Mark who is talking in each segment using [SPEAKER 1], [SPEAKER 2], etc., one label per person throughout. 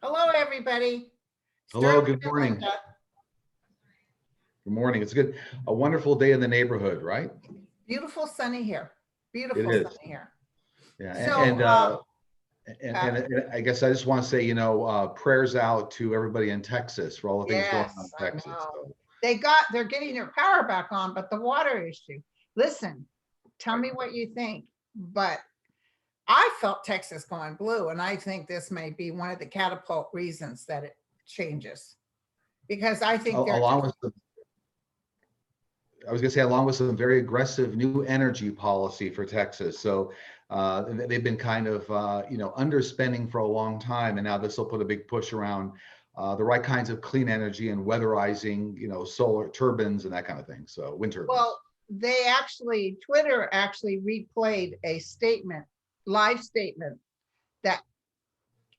[SPEAKER 1] Hello, everybody.
[SPEAKER 2] Hello,
[SPEAKER 1] Start
[SPEAKER 2] good
[SPEAKER 1] with
[SPEAKER 2] morning.
[SPEAKER 1] Linda.
[SPEAKER 2] Good morning. It's good. A wonderful day in the neighborhood, right?
[SPEAKER 1] Beautiful sunny here.
[SPEAKER 2] It
[SPEAKER 1] Beautiful
[SPEAKER 2] is.
[SPEAKER 1] sunny here.
[SPEAKER 2] Yeah.
[SPEAKER 1] So,
[SPEAKER 2] And I guess I just want to say, prayers out to everybody in Texas for all the things going on
[SPEAKER 1] yes,
[SPEAKER 2] in
[SPEAKER 1] I
[SPEAKER 2] Texas.
[SPEAKER 1] know.
[SPEAKER 2] So,
[SPEAKER 1] They're getting their power back on, but the water issue. Listen, tell me what you think. But I felt Texas going blue, and I think this may be one of the catapult reasons that it changes. Because I think they're
[SPEAKER 2] along with I was going to say, along with some very aggressive new energy policy for Texas. So they've been kind of, underspending for a long time. And now this will put a big push around the right kinds of clean energy and weatherizing, solar turbines and that kind of thing. So wind turbines.
[SPEAKER 1] well, Twitter actually replayed a statement, live statement that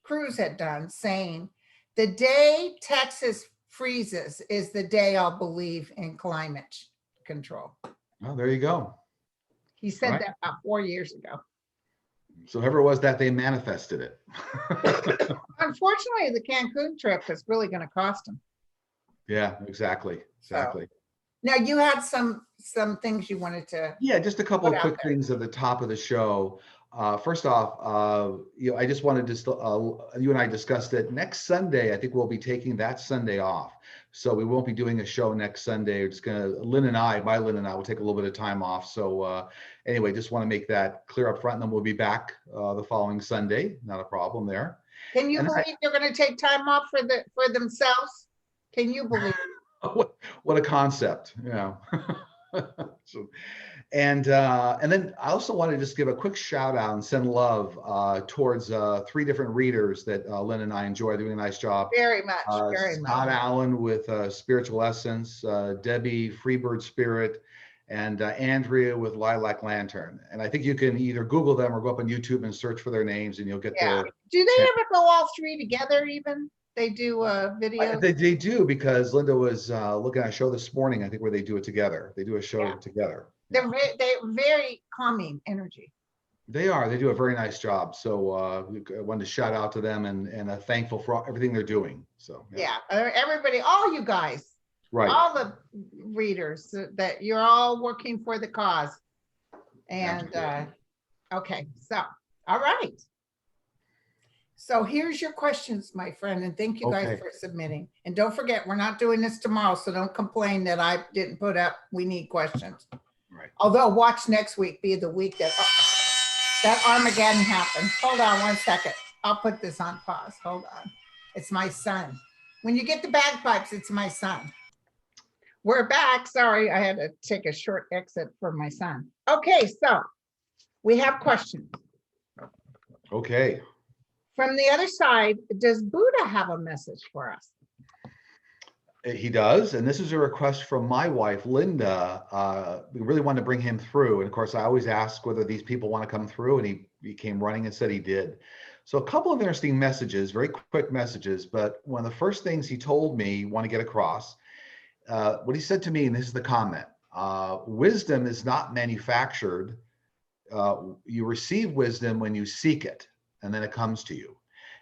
[SPEAKER 1] Cruz had done saying, the day Texas freezes is the day I'll believe in climate control.
[SPEAKER 2] Oh, there you go.
[SPEAKER 1] He said
[SPEAKER 2] Right.
[SPEAKER 1] that about 4 years ago.
[SPEAKER 2] So whoever it was that they manifested it.
[SPEAKER 1] Unfortunately, the Cancun trip is really going to cost him.
[SPEAKER 2] Yeah, exactly. Exactly.
[SPEAKER 1] So, now you had some things you wanted to.
[SPEAKER 2] Yeah, just a couple
[SPEAKER 1] put
[SPEAKER 2] of
[SPEAKER 1] out
[SPEAKER 2] quick
[SPEAKER 1] there.
[SPEAKER 2] things at the top of the show. First off, I just wanted to, you and I discussed it. Next Sunday, I think we'll be taking that Sunday off. So we won't be doing a show next Sunday. We're just gonna, Lynn and I will take a little bit of time off. So anyway, just want to make that clear up front, and then we'll be back the following Sunday. Not a problem there.
[SPEAKER 1] Can you
[SPEAKER 2] And then
[SPEAKER 1] believe they're going to take time off for themselves? Can you believe?
[SPEAKER 2] what a concept, So, and then I also want to just give a quick shout out and send love towards three different readers that Lynn and I enjoy doing a nice job.
[SPEAKER 1] Very much, very
[SPEAKER 2] Scott
[SPEAKER 1] much.
[SPEAKER 2] Allen with Spiritual Essence, Debbie Freebird Spirit, and Andrea with Lilac Lantern. And I think you can either Google them or go up on YouTube and search for their names, and you'll get
[SPEAKER 1] Yeah.
[SPEAKER 2] their.
[SPEAKER 1] Do they ever go all three together? Even they do videos.
[SPEAKER 2] They do, because Linda was looking at a show this morning, I think, where they do it together. They do a show together.
[SPEAKER 1] They're very calming energy.
[SPEAKER 2] They are. They do a very nice job. So I wanted to shout out to them and thankful for everything they're doing. So
[SPEAKER 1] Yeah, everybody, all you guys,
[SPEAKER 2] right.
[SPEAKER 1] all the readers, that you're all working for the cause. And okay, so all right. So here's your questions, my friend, and thank you guys for submitting. And don't forget, we're not doing this tomorrow, so don't complain that I didn't put up, we need questions.
[SPEAKER 2] Right.
[SPEAKER 1] Although watch next week be the week that Armageddon happens. Hold on one second. I'll put this on pause. Hold on. It's my son. When you get the bagpipes, it's my son. We're back. Sorry, I had to take a short exit for my son. Okay, so we have questions.
[SPEAKER 2] Okay.
[SPEAKER 1] From the other side, does Buddha have a message for us?
[SPEAKER 2] He does. And this is a request from my wife, Linda. We really want to bring him through. And of course, I always ask whether these people want to come through, and he came running and said he did. So a couple of interesting messages, very quick messages. But one of the first things he told me, want to get across, what he said to me, and this is the comment, wisdom is not manufactured. You receive wisdom when you seek it, and then it comes to you.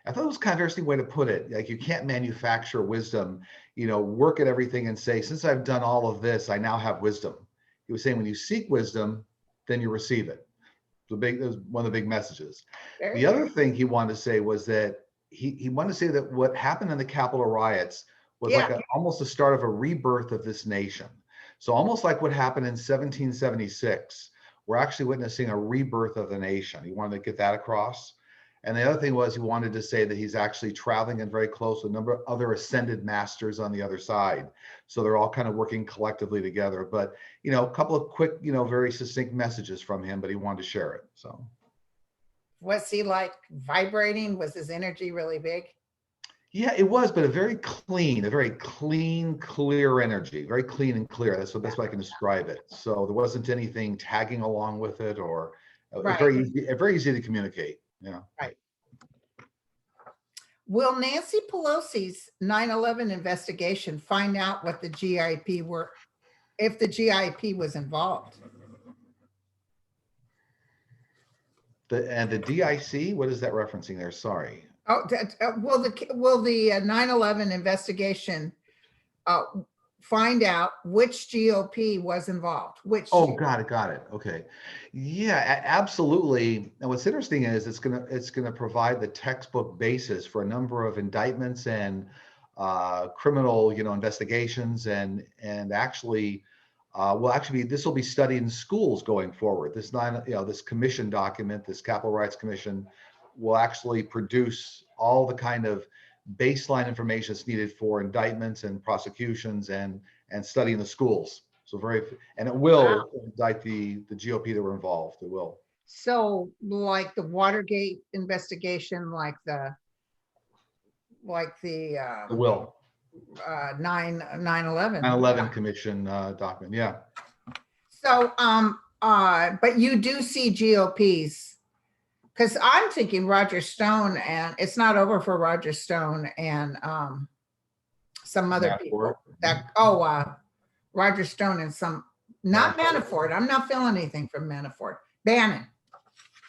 [SPEAKER 2] I thought it was kind of an interesting way to put it. Like, you can't manufacture wisdom, work at everything and say, since I've done all of this, I now have wisdom. He was saying when you seek wisdom, then you receive it. That was one of the big messages. The other thing he wanted to say was that he wanted to say that what happened in the Capitol riots was like almost the start of a rebirth of this nation. So almost like what happened in 1776, we're actually witnessing a rebirth of the nation. He wanted to get that across. And the other thing was, he wanted to say that he's actually traveling and very close with a number of other ascended masters on the other side. So they're all kind of working collectively together. But, a couple of quick, very succinct messages from him, but he wanted to share it. So.
[SPEAKER 1] Was he like vibrating? Was his energy really big?
[SPEAKER 2] Yeah, it was, but a very clean, clear energy, very clean and clear. That's the best way I can describe it. So there wasn't anything tagging along with it, or it was very easy to communicate. Yeah.
[SPEAKER 1] Right. Will Nancy Pelosi's 9/11 investigation find out what the GIP were, if the GIP was involved?
[SPEAKER 2] And the DIC, what is that referencing there? Sorry.
[SPEAKER 1] Oh, will the 9/11 investigation uh, find out which GOP was involved? Which?
[SPEAKER 2] Oh, got it. Okay. Yeah, absolutely. And what's interesting is it's gonna provide the textbook basis for a number of indictments and criminal, investigations and actually this will be studied in schools going forward. This commission document, this Capitol Rights Commission will actually produce all the kind of baseline information that's needed for indictments and prosecutions and study in the schools. So and it
[SPEAKER 1] Wow.
[SPEAKER 2] will indict the GOP that were involved. It will.
[SPEAKER 1] So like the Watergate investigation, like the
[SPEAKER 2] It will.
[SPEAKER 1] 9/11.
[SPEAKER 2] 9/11 commission document. Yeah.
[SPEAKER 1] So, but you do see GOPs, because I'm thinking Roger Stone, and it's not over for Roger Stone and some other people Roger Stone and not Manafort. I'm not feeling anything from Manafort. Bannon.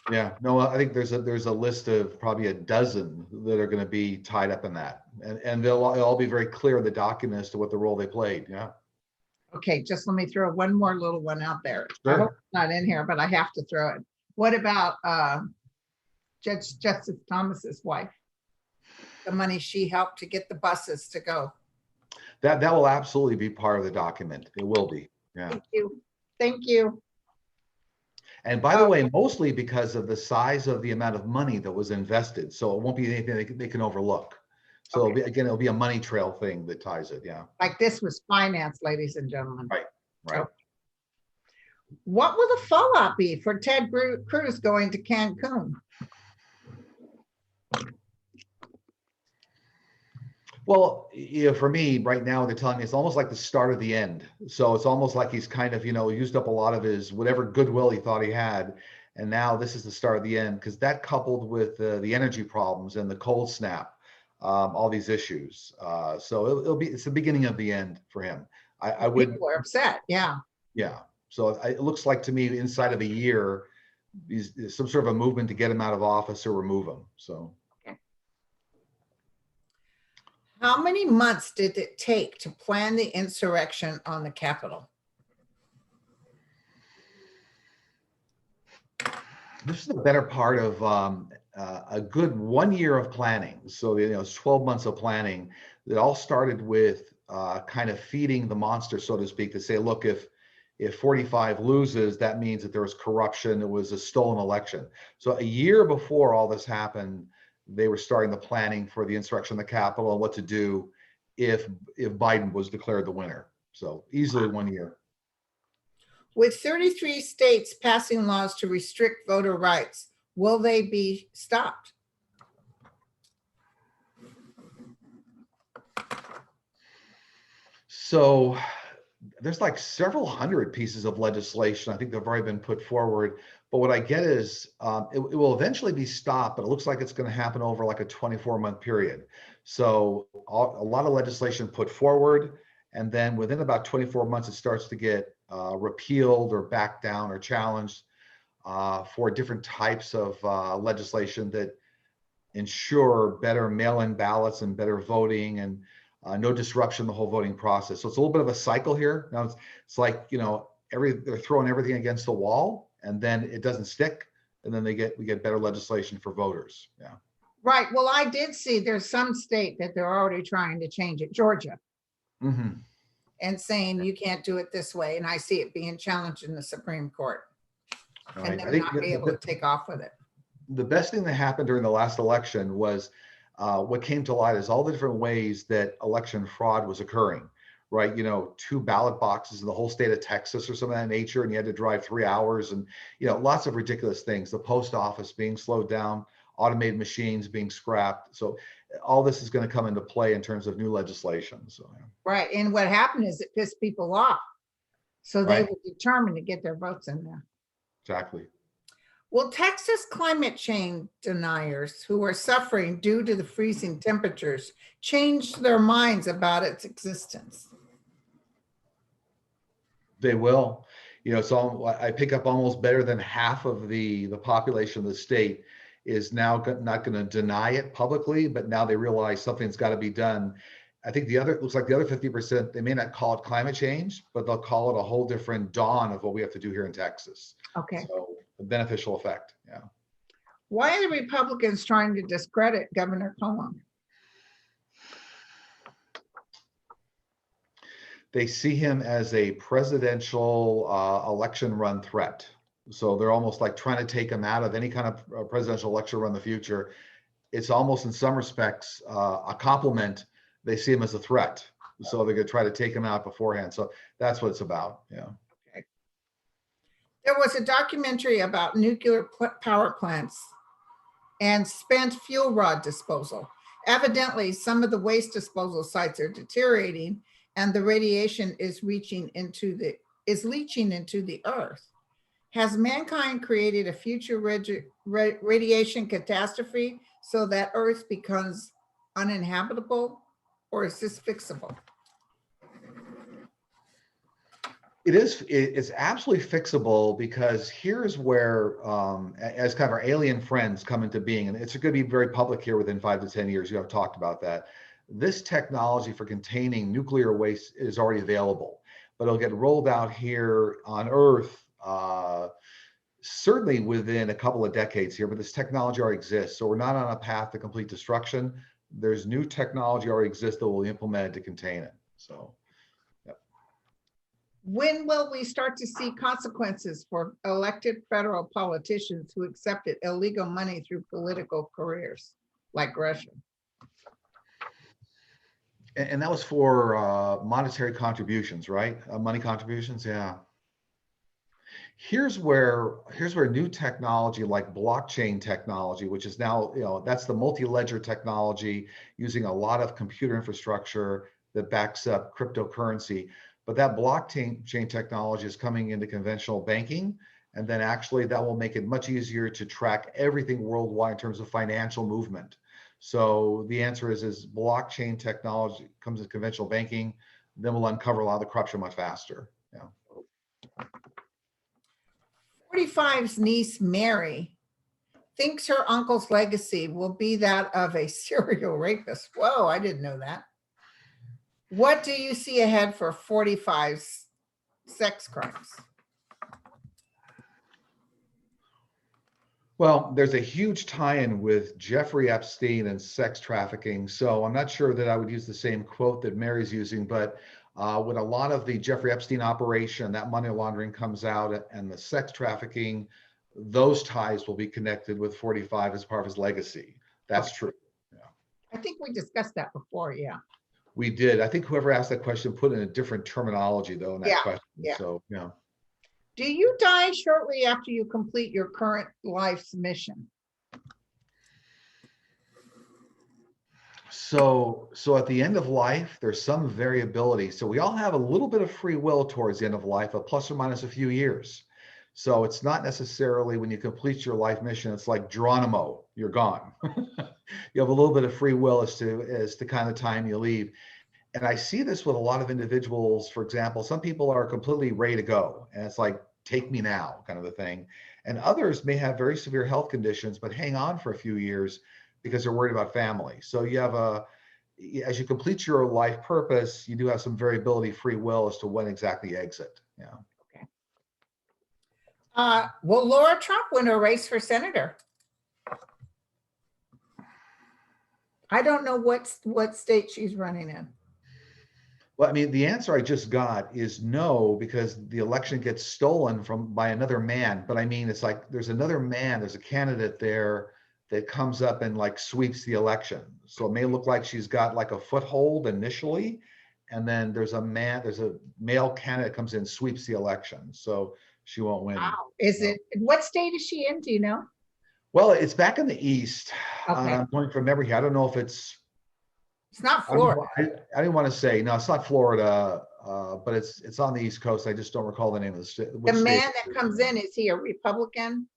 [SPEAKER 2] Yeah, no, I think there's a list of probably a dozen that are going to be tied up in that, and they'll all be very clear in the document as to what the role they played. Yeah.
[SPEAKER 1] Okay, just let me throw one more little one out there.
[SPEAKER 2] Sure.
[SPEAKER 1] I hope it's not in here, but I have to throw it. What about Judge Justice Thomas's wife? The money she helped to get the buses to go.
[SPEAKER 2] That will absolutely be part of the document. It will be. Yeah.
[SPEAKER 1] Thank you. Thank you.
[SPEAKER 2] And by the way, mostly because of the size of the amount of money that was invested. So it won't be anything they can overlook. So
[SPEAKER 1] Okay.
[SPEAKER 2] it'll be a money trail thing that ties it. Yeah.
[SPEAKER 1] Like this was finance, ladies and gentlemen.
[SPEAKER 2] Right.
[SPEAKER 1] Okay. What will the fallout be for Ted Cruz going to Cancun?
[SPEAKER 2] Well, for me right now, they're telling me it's almost like the start of the end. So it's almost like he's kind of, used up a lot of his whatever goodwill he thought he had. And now this is the start of the end, because that coupled with the energy problems and the cold snap, all these issues. So it's the beginning of the end for him.
[SPEAKER 1] People are upset. Yeah.
[SPEAKER 2] Yeah. So it looks like to me inside of a year, there's some sort of a movement to get him out of office or remove him. So.
[SPEAKER 1] How many months did it take to plan the insurrection on the Capitol?
[SPEAKER 2] This is the better part of a good 1 year of planning. So, it's 12 months of planning. It all started with kind of feeding the monster, so to speak, to say, look, if 45 loses, that means that there was corruption, it was a stolen election. So a year before all this happened, they were starting the planning for the insurrection of the Capitol and what to do if Biden was declared the winner. So easily 1 year.
[SPEAKER 1] With 33 states passing laws to restrict voter rights, will they be stopped?
[SPEAKER 2] So there's like several hundred pieces of legislation I think they've already been put forward. But what I get is it will eventually be stopped, but it looks like it's going to happen over like a 24-month period. So a lot of legislation put forward, and then within about 24 months, it starts to get repealed or backed down or challenged for different types of legislation that ensure better mail-in ballots and better voting and no disruption in the whole voting process. So it's a little bit of a cycle here. Now it's like, they're throwing everything against the wall, and then it doesn't stick, and then we get better legislation for voters. Yeah.
[SPEAKER 1] Right. Well, I did see there's some state that they're already trying to change it, Georgia, and saying you can't do it this way. And I see it being challenged in the Supreme Court, and they're not be able to take off with it.
[SPEAKER 2] The best thing that happened during the last election was what came to light is all the different ways that election fraud was occurring. Right, 2 ballot boxes in the whole state of Texas or some of that nature, and you had to drive 3 hours, and lots of ridiculous things. The post office being slowed down, automated machines being scrapped. So all this is going to come into play in terms of new legislation. So
[SPEAKER 1] right, and what happened is it pissed people off, so they were determined to get their votes in there.
[SPEAKER 2] Exactly.
[SPEAKER 1] Will Texas climate change deniers who are suffering due to the freezing temperatures change their minds about its existence?
[SPEAKER 2] They will. So I pick up almost better than half of the population of the state is now not going to deny it publicly, but now they realize something's got to be done. I think it looks like the other 50%, they may not call it climate change, but they'll call it a whole different dawn of what we have to do here in Texas.
[SPEAKER 1] Okay.
[SPEAKER 2] So the beneficial effect. Yeah.
[SPEAKER 1] Why are the Republicans trying to discredit Governor Cohen?
[SPEAKER 2] They see him as a presidential election run threat. So they're almost like trying to take him out of any kind of presidential election run in the future. It's almost in some respects a compliment. They see him as a threat. So they're going to try to take him out beforehand. So that's what it's about. Yeah.
[SPEAKER 1] Okay. There was a documentary about nuclear power plants and spent fuel rod disposal. Evidently, some of the waste disposal sites are deteriorating and the radiation is leaching into the earth. Has mankind created a future radiation catastrophe so that Earth becomes uninhabitable, or is this fixable?
[SPEAKER 2] It's absolutely fixable, because here's where, as kind of our alien friends come into being, and it's going to be very public here within 5 to 10 years. You have talked about that. This technology for containing nuclear waste is already available, but it'll get rolled out here on Earth certainly within a couple of decades here, but this technology already exists. So we're not on a path to complete destruction. There's new technology already exists that will be implemented to contain it. So, yeah.
[SPEAKER 1] When will we start to see consequences for elected federal politicians who accepted illegal money through political careers, like Russia?
[SPEAKER 2] And that was for monetary contributions, right? Money contributions, yeah. Here's where new technology like blockchain technology, which is now, that's the multi-ledger technology using a lot of computer infrastructure that backs up cryptocurrency. But that blockchain technology is coming into conventional banking. And then actually that will make it much easier to track everything worldwide in terms of financial movement. So the answer is blockchain technology comes in conventional banking, then we'll uncover a lot of the corruption much faster. Yeah.
[SPEAKER 1] 45's niece, Mary, thinks her uncle's legacy will be that of a serial rapist. Whoa, I didn't know that. What do you see ahead for 45's sex crimes?
[SPEAKER 2] Well, there's a huge tie-in with Jeffrey Epstein and sex trafficking. So I'm not sure that I would use the same quote that Mary's using, but when a lot of the Jeffrey Epstein operation, that money laundering comes out, and the sex trafficking, those ties will be connected with 45 as part of his legacy. That's true. Yeah.
[SPEAKER 1] I think we discussed that before, yeah.
[SPEAKER 2] We did. I think whoever asked that question put in a different terminology though in that question.
[SPEAKER 1] Yeah.
[SPEAKER 2] So, yeah.
[SPEAKER 1] Do you die shortly after you complete your current life's mission?
[SPEAKER 2] So at the end of life, there's some variability. So we all have a little bit of free will towards the end of life, a plus or minus a few years. So it's not necessarily when you complete your life mission, it's like Geronimo, you're gone. You have a little bit of free will as to kind of time you leave. And I see this with a lot of individuals. For example, some people are completely ready to go, and it's like, take me now kind of a thing. And others may have very severe health conditions, but hang on for a few years because they're worried about family. So you have as you complete your life purpose, you do have some variability, free will as to when exactly you exit. Yeah.
[SPEAKER 1] Okay. Will Laura Trump win a race for senator? I don't know what state she's running in.
[SPEAKER 2] Well, I mean, the answer I just got is no, because the election gets stolen by another man. But I mean, it's like there's another man, there's a candidate there that comes up and like sweeps the election. So it may look like she's got like a foothold initially, and then there's a male candidate comes in, sweeps the election. So she won't win.
[SPEAKER 1] Wow. What state is she in? Do you know?
[SPEAKER 2] Well, it's back in the East.
[SPEAKER 1] Okay.
[SPEAKER 2] I'm going from memory here. I don't know if it's
[SPEAKER 1] not Florida.
[SPEAKER 2] I didn't want to say, no, it's not Florida, but it's on the East Coast. I just don't recall the name of the state.
[SPEAKER 1] The man that comes in, is he a Republican?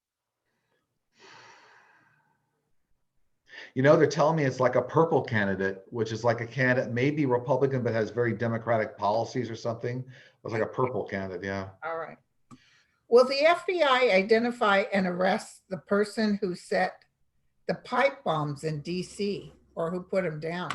[SPEAKER 2] They're telling me it's like a purple candidate, which is like a candidate, maybe Republican, but has very democratic policies or something. It's like a purple candidate, yeah.
[SPEAKER 1] All right. Will the FBI identify and arrest the person who set the pipe bombs in DC, or who put them down?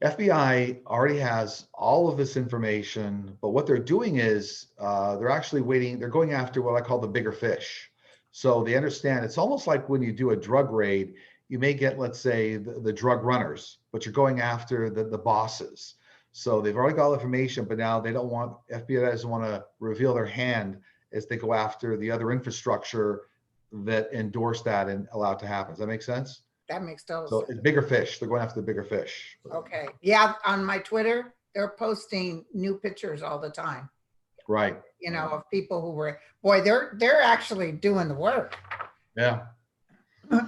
[SPEAKER 2] FBI already has all of this information, but what they're doing is they're actually waiting, they're going after what I call the bigger fish. So they understand it's almost like when you do a drug raid, you may get, let's say, the drug runners, but you're going after the bosses. So they've already got all the information, but now they don't want, FBI doesn't want to reveal their hand as they go after the other infrastructure that endorse that and allow it to happen. Does that make sense?
[SPEAKER 1] That makes total
[SPEAKER 2] So
[SPEAKER 1] sense.
[SPEAKER 2] it's bigger fish. They're going after the bigger fish.
[SPEAKER 1] Okay. Yeah, on my Twitter, they're posting new pictures all the time,
[SPEAKER 2] Right.
[SPEAKER 1] you know, of people who were, boy, they're actually doing the work.
[SPEAKER 2] Yeah.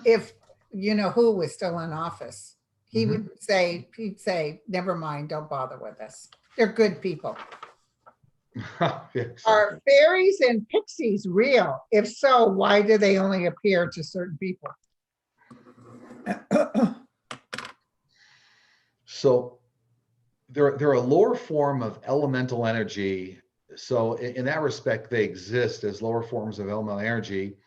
[SPEAKER 1] If you know who was still in office, he
[SPEAKER 2] Mhm.
[SPEAKER 1] would say, he'd say, never mind, don't bother with us. They're good people.
[SPEAKER 2] Yeah, exactly.
[SPEAKER 1] Are fairies and pixies real? If so, why do they only appear to certain people?
[SPEAKER 2] So they're a lower form of elemental energy. So in that respect, they exist as lower forms of elemental energy.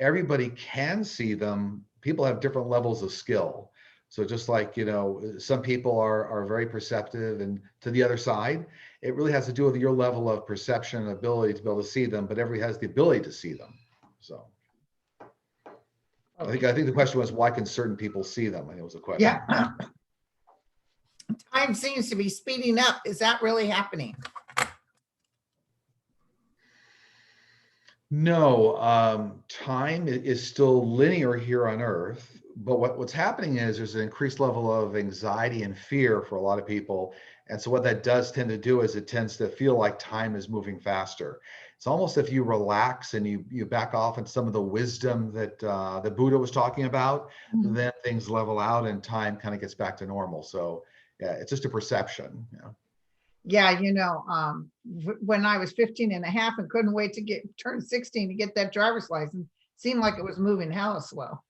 [SPEAKER 2] Everybody can see them. People have different levels of skill. So just like, you know, some people are very perceptive and to the other side, it really has to do with your level of perception and ability to be able to see them, but everybody has the ability to see them. So I think the question was, why can certain people see them? I think it was a question.
[SPEAKER 1] Yeah. Time seems to be speeding up. Is that really happening?
[SPEAKER 2] No, time is still linear here on Earth, but what's happening is there's an increased level of anxiety and fear for a lot of people. And so what that does tend to do is it tends to feel like time is moving faster. It's almost if you relax and you back off in some of the wisdom that the Buddha was talking about,
[SPEAKER 1] Mhm.
[SPEAKER 2] then things level out and time kind of gets back to normal. So yeah, it's just a perception. You know?
[SPEAKER 1] Yeah, you know, when I was 15 and a half and couldn't wait to turn 16 to get that driver's license, seemed like it was moving hella slow.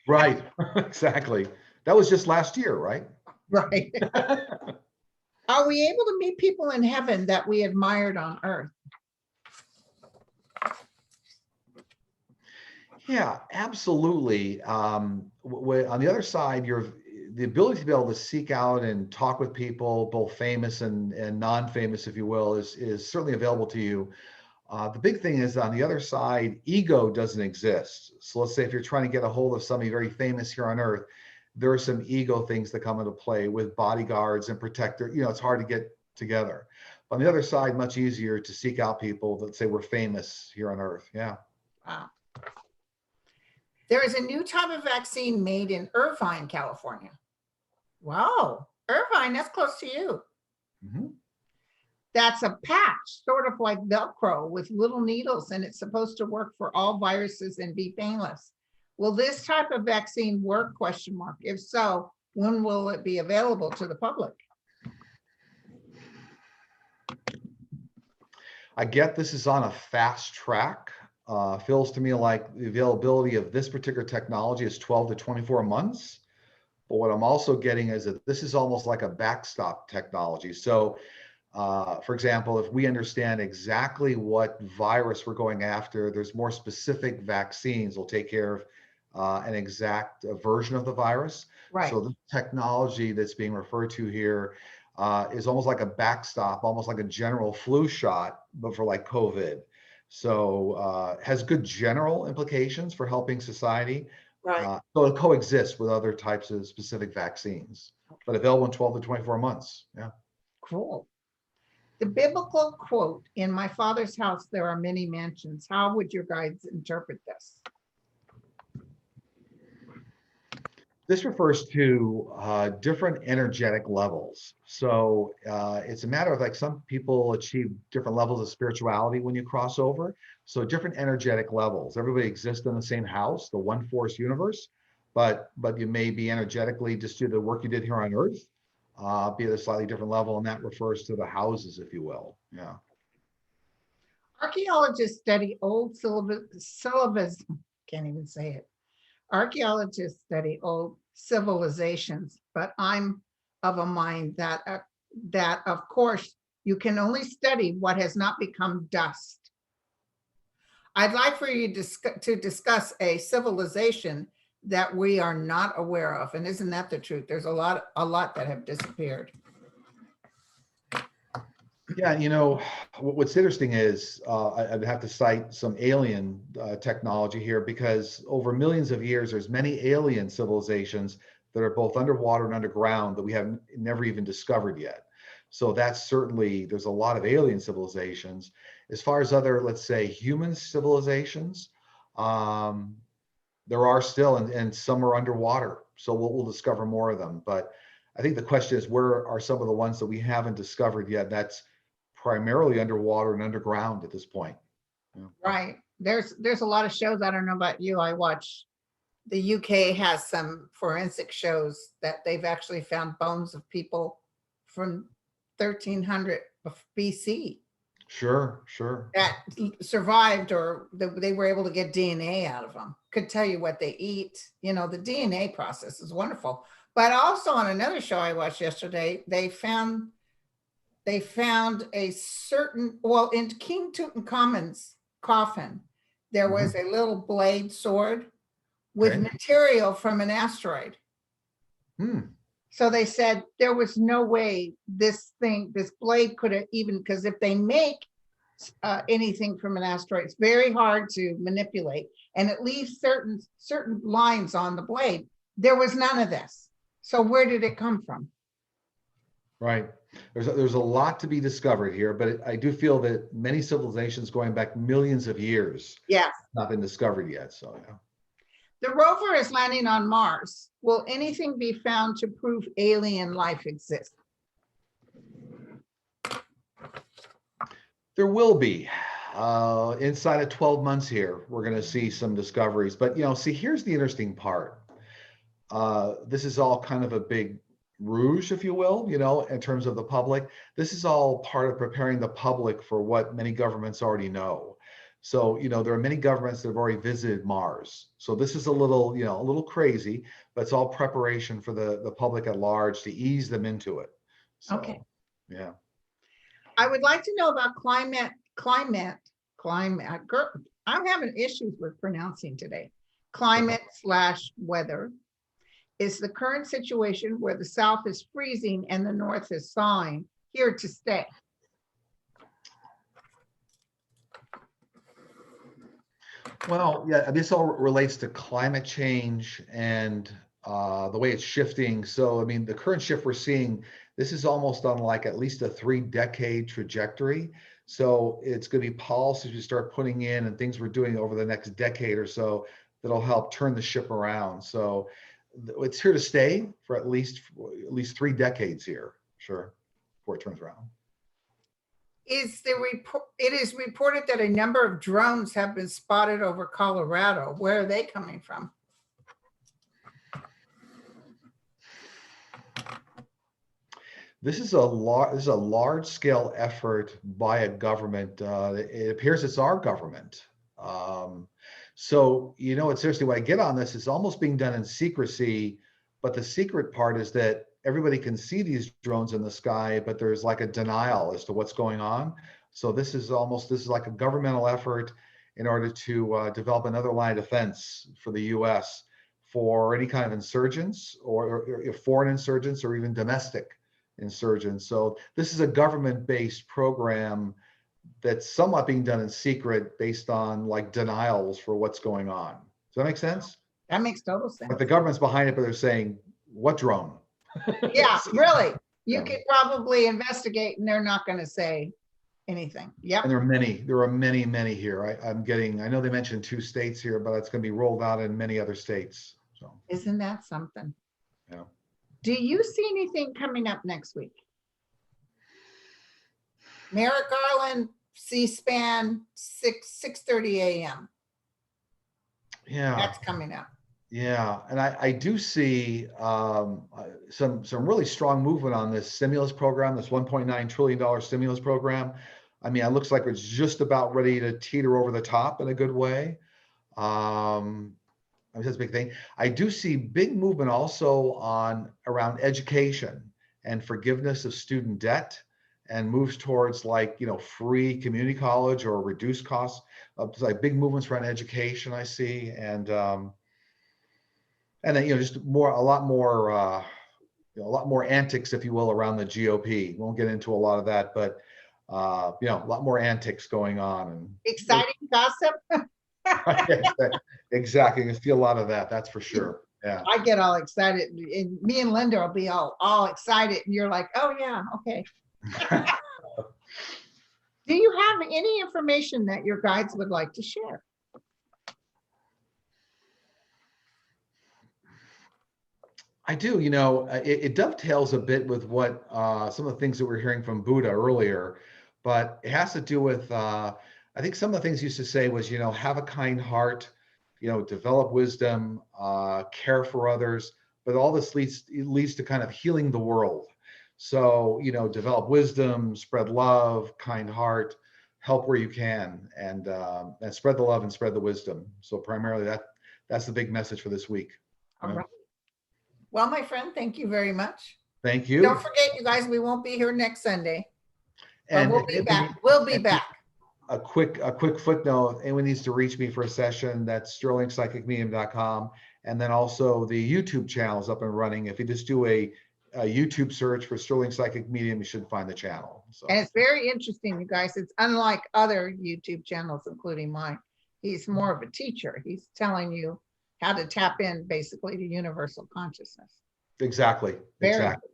[SPEAKER 2] Right, exactly. That was just last year, right?
[SPEAKER 1] Right. Are we able to meet people in heaven that we admired on earth?
[SPEAKER 2] Yeah, absolutely. On the other side, the ability to be able to seek out and talk with people, both famous and non-famous, if you will, is certainly available to you. The big thing is on the other side, ego doesn't exist. So let's say if you're trying to get a hold of somebody very famous here on earth, there are some ego things that come into play with bodyguards and protector. You know, it's hard to get together. On the other side, much easier to seek out people that say we're famous here on earth. Yeah.
[SPEAKER 1] Wow. There is a new type of vaccine made in Irvine, California. Wow, Irvine, that's close to you.
[SPEAKER 2] Mhm.
[SPEAKER 1] That's a patch, sort of like Velcro with little needles, and it's supposed to work for all viruses and be painless. Will this type of vaccine work? Question mark. If so, when will it be available to the public?
[SPEAKER 2] I get this is on a fast track. Feels to me like the availability of this particular technology is 12 to 24 months. But what I'm also getting is that this is almost like a backstop technology. So, for example, if we understand exactly what virus we're going after, there's more specific vaccines will take care of an exact version of the virus.
[SPEAKER 1] Right.
[SPEAKER 2] So the technology that's being referred to here is almost like a backstop, almost like a general flu shot, but for like COVID. So has good general implications for helping society.
[SPEAKER 1] Right.
[SPEAKER 2] So it coexists with other types of specific vaccines, but available in 12 to 24 months. Yeah.
[SPEAKER 1] Cool. The biblical quote, "In my father's house there are many mansions." How would your guides interpret this?
[SPEAKER 2] This refers to different energetic levels. So it's a matter of like some people achieve different levels of spirituality when you cross over. So different energetic levels. Everybody exists in the same house, the one force universe, but you may be energetically just due to the work you did here on Earth, be at a slightly different level, and that refers to the houses, if you will. Yeah.
[SPEAKER 1] Archaeologists study old syllabus, can't even say it. Archaeologists study old civilizations, but I'm of a mind that of course you can only study what has not become dust. I'd like for you to discuss a civilization that we are not aware of. And isn't that the truth? There's a lot that have disappeared.
[SPEAKER 2] Yeah, what's interesting is I'd have to cite some alien technology here, because over millions of years, there's many alien civilizations that are both underwater and underground that we have never even discovered yet. So that's certainly, there's a lot of alien civilizations. As far as other, let's say, human civilizations, there are still, and some are underwater. So we'll discover more of them. But I think the question is, where are some of the ones that we haven't discovered yet? That's primarily underwater and underground at this point. Yeah.
[SPEAKER 1] Right. There's a lot of shows. I don't know about you. I watch, the UK has some forensic shows that they've actually found bones of people from 1300 BC.
[SPEAKER 2] Sure.
[SPEAKER 1] That survived, or they were able to get DNA out of them. Could tell you what they eat. The DNA process is wonderful. But also on another show I watched yesterday, they found a certain, well, in King Tutankhamun's coffin, there was a little blade sword with material from an asteroid. So they said there was no way this blade could have even, because if they make anything from an asteroid, it's very hard to manipulate, and it leaves certain lines on the blade. There was none of this. So where did it come from?
[SPEAKER 2] Right. There's a lot to be discovered here, but I do feel that many civilizations going back millions of years have not been discovered yet. So yeah.
[SPEAKER 1] The rover is landing on Mars. Will anything be found to prove alien life exists?
[SPEAKER 2] There will be. Inside of 12 months here, we're going to see some discoveries. But, see, here's the interesting part. This is all kind of a big rouge, if you will, in terms of the public. This is all part of preparing the public for what many governments already know. So, there are many governments that have already visited Mars. So this is a little crazy, but it's all preparation for the public at large to ease them into it. So,
[SPEAKER 1] okay.
[SPEAKER 2] Yeah.
[SPEAKER 1] I would like to know about climate. I'm having issues with pronouncing today. Climate/weather is the current situation where the South is freezing and the North is thawing, here to stay.
[SPEAKER 2] Well, yeah, this all relates to climate change and the way it's shifting. So, the current shift we're seeing, this is almost on like at least a 3-decade trajectory. So it's going to be policies we start putting in and things we're doing over the next decade or so that'll help turn the ship around. So it's here to stay for at least 3 decades here, sure, before it turns around.
[SPEAKER 1] It is reported that a number of drones have been spotted over Colorado. Where are they coming from?
[SPEAKER 2] This is a large-scale effort by a government. It appears it's our government. So, it's seriously, when I get on this, it's almost being done in secrecy. But the secret part is that everybody can see these drones in the sky, but there's like a denial as to what's going on. So this is like a governmental effort in order to develop another line of defense for the U.S. for any kind of insurgents or foreign insurgents or even domestic insurgents. So this is a government-based program that's somewhat being done in secret based on like denials for what's going on. Does that make sense?
[SPEAKER 1] That makes total sense.
[SPEAKER 2] But the government's behind it, but they're saying, what drone?
[SPEAKER 1] Yeah, really. You could probably investigate and they're not going to say anything. Yep.
[SPEAKER 2] And there are many here. I know they mentioned 2 states here, but it's going to be rolled out in many other states. So
[SPEAKER 1] isn't that something?
[SPEAKER 2] Yeah.
[SPEAKER 1] Do you see anything coming up next week? Merrick Garland, C-SPAN, 6:30 a.m.
[SPEAKER 2] Yeah.
[SPEAKER 1] That's coming up.
[SPEAKER 2] Yeah, and I do see some really strong movement on this stimulus program, this $1.9 trillion stimulus program. It looks like it's just about ready to teeter over the top in a good way. That's a big thing. I do see big movement also around education and forgiveness of student debt and moves towards like, free community college or reduced costs. There's like big movements around education I see. And then, just a lot more antics, if you will, around the GOP. Won't get into a lot of that, but a lot more antics going on. And
[SPEAKER 1] Exciting gossip.
[SPEAKER 2] exactly. You see a lot of that. That's for sure. Yeah.
[SPEAKER 1] I get all excited, and me and Linda will be all excited, and you're like, oh yeah, okay. Do you have any information that your guides would like to share?
[SPEAKER 2] I do. It dovetails a bit with what some of the things that we're hearing from Buddha earlier, but it has to do with, I think some of the things he used to say was, have a kind heart, develop wisdom, care for others, but all this leads to kind of healing the world. So, develop wisdom, spread love, kind heart, help where you can, and spread the love and spread the wisdom. So primarily that's the big message for this week.
[SPEAKER 1] All right. Well, my friend, thank you very much.
[SPEAKER 2] Thank you.
[SPEAKER 1] Don't forget, you guys, we won't be here next Sunday.
[SPEAKER 2] And
[SPEAKER 1] we'll be back. We'll be back.
[SPEAKER 2] A quick footnote, anyone needs to reach me for a session, that's sterlingpsychicmedium.com. And then also the YouTube channel is up and running. If you just do a YouTube search for Sterling Psychic Medium, you should find the channel. So.
[SPEAKER 1] And it's very interesting, you guys. It's unlike other YouTube channels, including mine. He's more of a teacher. He's telling you how to tap in basically to universal consciousness.
[SPEAKER 2] Exactly.
[SPEAKER 1] Exactly.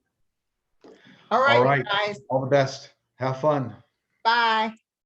[SPEAKER 1] All right,
[SPEAKER 2] All right,
[SPEAKER 1] guys.
[SPEAKER 2] all the best. Have fun.
[SPEAKER 1] Bye.